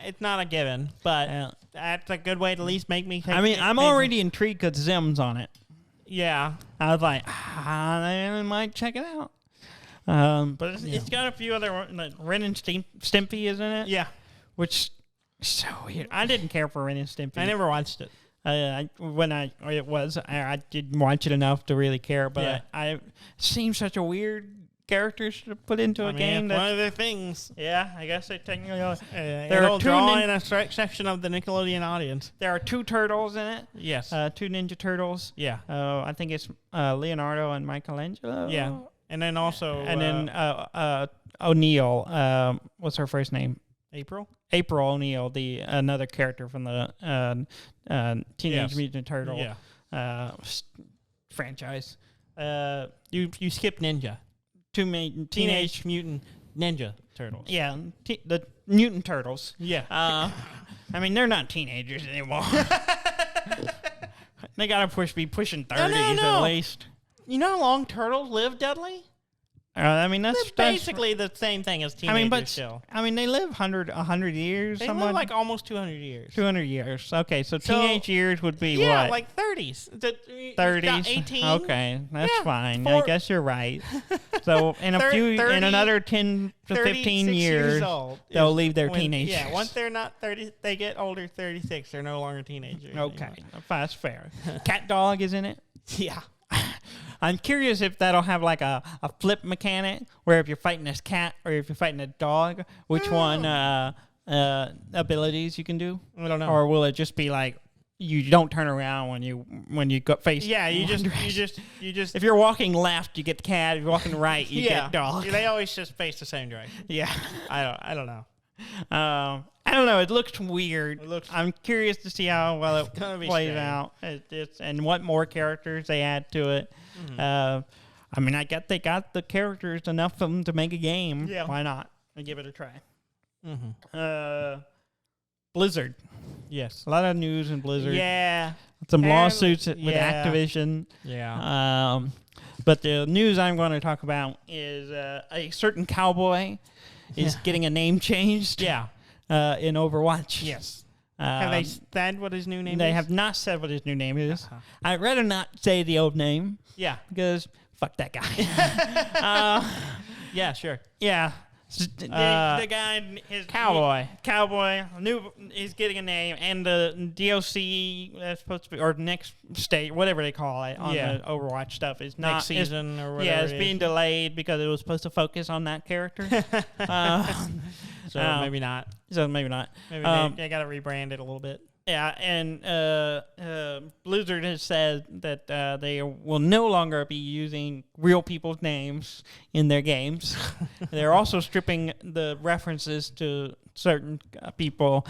it's not a given, but that's a good way to at least make me think. I'm already intrigued because Zim's on it. Yeah. I was like, I might check it out. But it's got a few other, Ren and Stimpy is in it. Yeah. Which So weird. I didn't care for Ren and Stimpy. I never watched it. I didn't watch it enough to really care, but Yeah. it seems such a weird character to put into a game. One of their things. Yeah, I guess they technically are. It'll draw in a section of the Nickelodeon audience. There are 2 turtles in it. Yes. 2 Ninja Turtles. Yeah. I think it's Leonardo and Michelangelo. Yeah. And then also... And then O'Neill. What's her first name? April? April O'Neil, another character from the Teenage Mutant Turtle franchise. You skipped Ninja. Teenage Mutant Ninja Turtles. Yeah, the Mutant Turtles. Yeah. I mean, they're not teenagers anymore. They gotta be pushing 30s at least. You know how long turtles live, Dudley? I mean, that's basically the same thing as teenagers still. I mean, they live 100 years. They live like almost 200 years. 200 years. Okay, so teenage years would be what? Yeah, like 30s. 30s. 18. Okay, that's fine. I guess you're right. So in another 10 to 15 years they'll leave their teenage years. Yeah, once they're not 30, they get older. 36, they're no longer teenagers. Okay, anymore. that's fair. Cat Dog is in it. Yeah. I'm curious if that'll have like a flip mechanic where if you're fighting this cat or if you're fighting a dog, which one abilities you can do. I don't know. Or will it just be like you don't turn around when you go face? Yeah, you just if you're walking left, you get the cat. If you're walking right, you get dog. They always just face the same direction. Yeah. I don't know. I don't know. It looks weird. I'm curious to see how well it plays out. And what more characters they add to it. Mm-hmm. I mean, I get they got the characters enough of them to make a game. Yeah. Why not? I'll give it a try. Mm-hmm. Blizzard. Yes. A lot of news in Blizzard. Yeah. Some lawsuits with Activision. Yeah. But the news I'm going to talk about is a certain cowboy is getting a name changed. Yeah. In Overwatch. Yes. Have they said what his new name is? They have not said what his new name is. Uh-huh. I'd rather not say the old name. Yeah. Because fuck that guy. Yeah, sure. Yeah. The guy, his cowboy, he's getting a name, and the DLC that's supposed to be, or next state, whatever they call it on the Overwatch stuff, is not next season or whatever. Yeah, it's being delayed because it was supposed to focus on that character. So maybe not. Maybe they got to rebrand it a little bit. Yeah, and Blizzard has said that they will no longer be using real people's names in their games. They're also stripping the references to certain people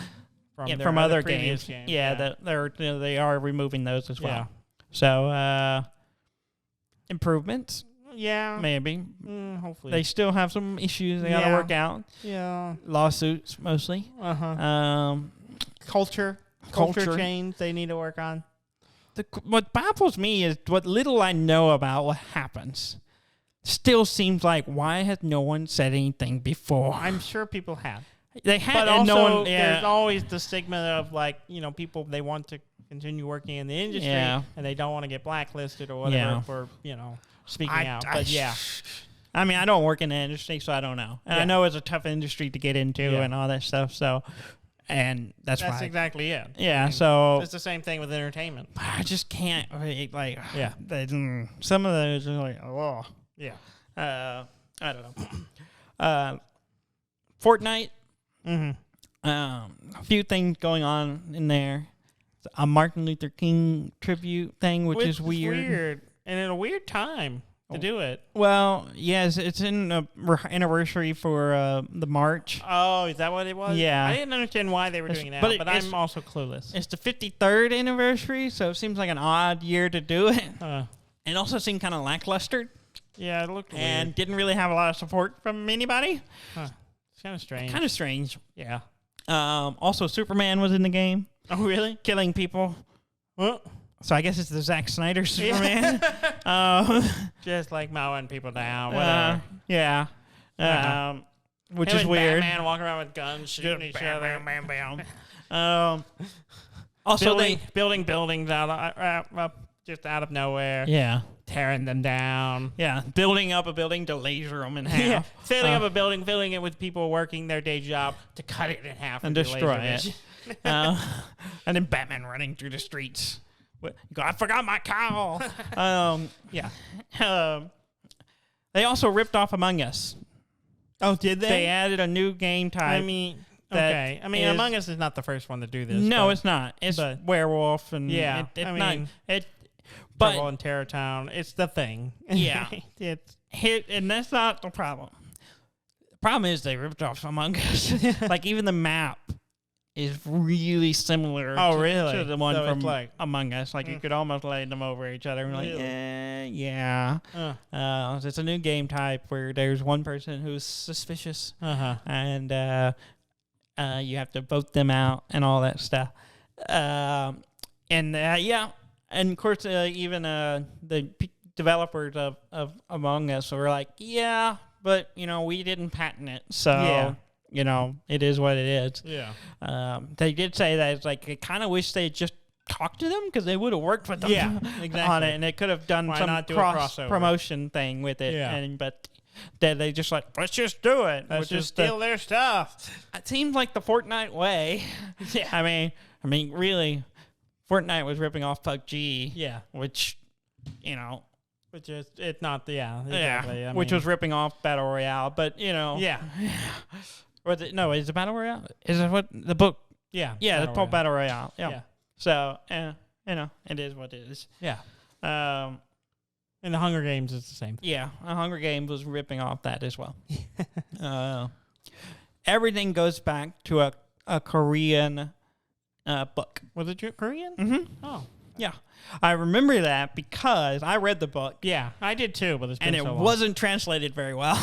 from other games. Yeah, that they are removing those as well. Yeah. So improvements. Yeah, maybe. Hopefully, they still have some issues they gotta work out. Yeah, lawsuits mostly. Culture change they need to work on. What baffles me is what little I know about what happens. Still seems like, why has no one said anything before? I'm sure people have. They have, but also there's always the stigma of people they want to continue working in the industry and they don't want to get blacklisted or whatever for speaking out. But I mean, I don't work in the industry, so I don't know. And I know it's a tough industry to get into and all that stuff. So. And that's exactly it. Yeah, I mean, so it's the same thing with entertainment. I just can't some of those are like, oh yeah. I don't know. Fortnite. Mm-hmm. A few things going on in there. A Martin Luther King tribute thing, which is weird. And in a weird time to do it. Well, yes, it's in an anniversary for the march. Oh, is that what it was? Yeah. I didn't understand why they were doing that, but I'm also clueless. It's the 53rd anniversary, so it seems like an odd year to do it. It also seemed kind of lackluster. Yeah, it looked weird. And didn't really have a lot of support from anybody. It's kind of strange. Kind of strange. Yeah. Also, Superman was in the game. Oh, really? Killing people. Well, so I guess it's the Zack Snyder Superman. Just like mowing people down, whatever. Which is weird. Batman walking around with guns, shooting each other. Also, building buildings just out of nowhere. Yeah. tearing them down. Yeah, building up a building to laser them in half. Filling up a building, filling it with people working their day job to cut it in half and with destroy laser it. vision. And then Batman running through the streets. I forgot my cowl. They also ripped off Among Us. Oh, did they? They added a new game type. I mean, okay. I mean, Among Us is not the first one to do this. No, it's not. It's werewolf and yeah. But Trouble in Terror Town. It's the thing. Yeah, it's and that's not the problem. The problem is they ripped off Among Us. Like even the map is really similar. To the one from Among Us. Like you could almost lay them over each other. And like, yeah. It's a new game type where there's one person who's suspicious, and you have to vote them out and all that stuff. And of course, even the developers of Among Us were like, yeah, but we didn't patent it, so. It is what it is. Yeah. They did say that it's like, I kind of wish they just talked to them because they would have worked with them exactly. on it, and they could have done some cross-promotion thing with it. Yeah. But they just like, let's just do it. Let's just steal their stuff. It seems like the Fortnite way. Yeah. I mean, really, Fortnite was ripping off PUBG. Yeah. Which, Which is, it's not, exactly. Yeah. Which was ripping off Battle Royale, but, Yeah. Was it? No, is it Battle Royale? Is it what the book? Yeah. Yeah, it's called Battle Royale. Yeah. So, it is what it is. Yeah. In the Hunger Games, it's the same. Yeah, Hunger Games was ripping off that as well. Everything goes back to a Korean book. Was it Korean? Mm-hmm. Oh. Yeah. I remember that because I read the book. Yeah, I did too, but it's been so long. And it wasn't translated very well.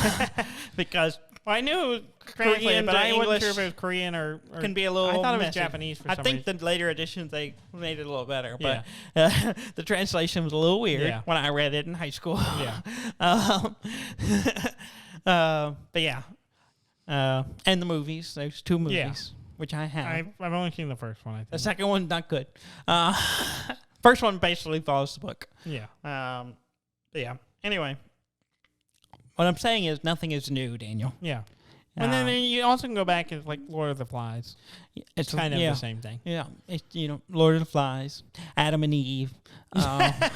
Because I knew it was translated, but I wasn't sure if it was Korean or can be a little I thought it was messy. Japanese for some reason. The later editions, they made it a little better. But the translation was a little weird when I read it in high school. Yeah. But yeah. And the movies. There's 2 movies, which I have. I've only seen the first one, I think. The second one's not good. First one basically follows the book. Yeah. But yeah. Anyway. What I'm saying is nothing is new, Daniel. Yeah. And then you also can go back and like Lord of the Flies. It's kind of the same thing. Yeah. It's, Lord of the Flies, Adam and Eve. Is that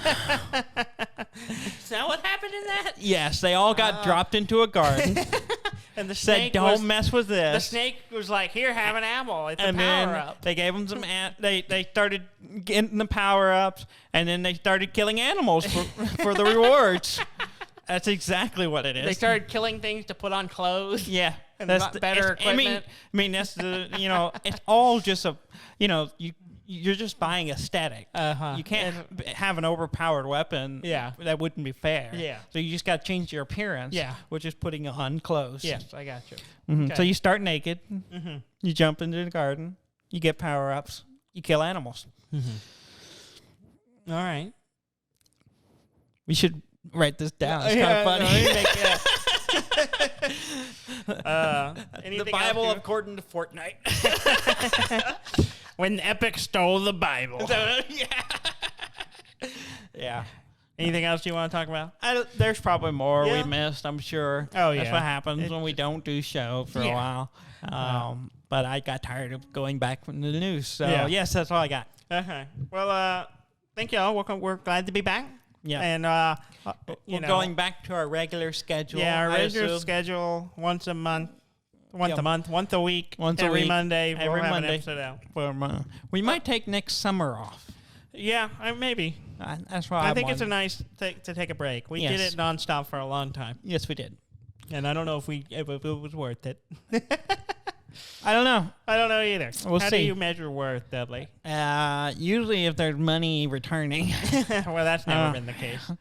what happened in that? Yes, they all got dropped into a garden. And the snake said, "Don't mess with this." The snake was like, "Here, have an apple. It's a power up." They gave them some. They started getting the power ups, and then they started killing animals for the rewards. That's exactly what it is. They started killing things to put on clothes. Yeah, and that's better equipment. I mean, that's the it's all just you're just buying aesthetic. You can't have an overpowered weapon. Yeah, that wouldn't be fair. Yeah, so you just got to change your appearance. Yeah, which is putting on clothes. Yes, I got you. Mm-hmm. Okay. So you start naked. Mm-hmm. You jump into the garden. You get power ups. You kill animals. Mm-hmm. All right. We should write this down. It's kind of funny. The Bible according to Fortnite. When Epic stole the Bible. Yeah. Anything else you want to talk about? There's probably more we missed, I'm sure. Oh, yeah. That's what happens when we don't do show for a while. But I got tired of going back from the news. So, yes, that's all I got. Okay. Well, thank you all. We're glad to be back. Yeah. And, we're going back to our regular schedule. Yeah, our regular schedule, once a month. Once a week. Every Monday. We'll have an episode out. We might take next summer off. Yeah, maybe. That's why I think it's a nice thing to take a break. We did it nonstop for a long time. Yes, we did. And I don't know if it was worth it. I don't know. I don't know either. We'll see. How do you measure worth, Dudley? Usually if there's money returning. Well, that's never been the case.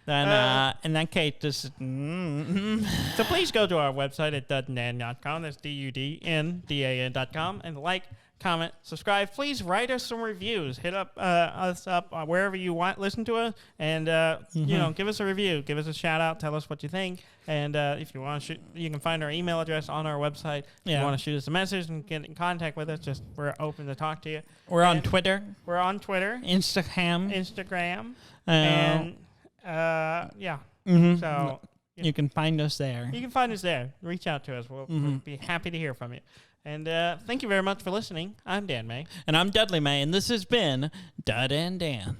Then in that case, just... So please go to our website at duddan.com. That's DUDNDAN.com. And like, comment, subscribe. Please write us some reviews. Hit us up wherever you want. Listen to us. And, give us a review. Give us a shout out. Tell us what you think. And if you want to you can find our email address on our website. If you want to shoot us a message and get in contact with us, we're open to talk to you. We're on Twitter. We're on Twitter. Instagram. And Yeah. Mm-hmm. So you can find us there. you can find us there. Reach out to us. We'll be happy to hear from you. And thank you very much for listening. I'm Dan May. And I'm Dudley May, and this has been Dud and Dan.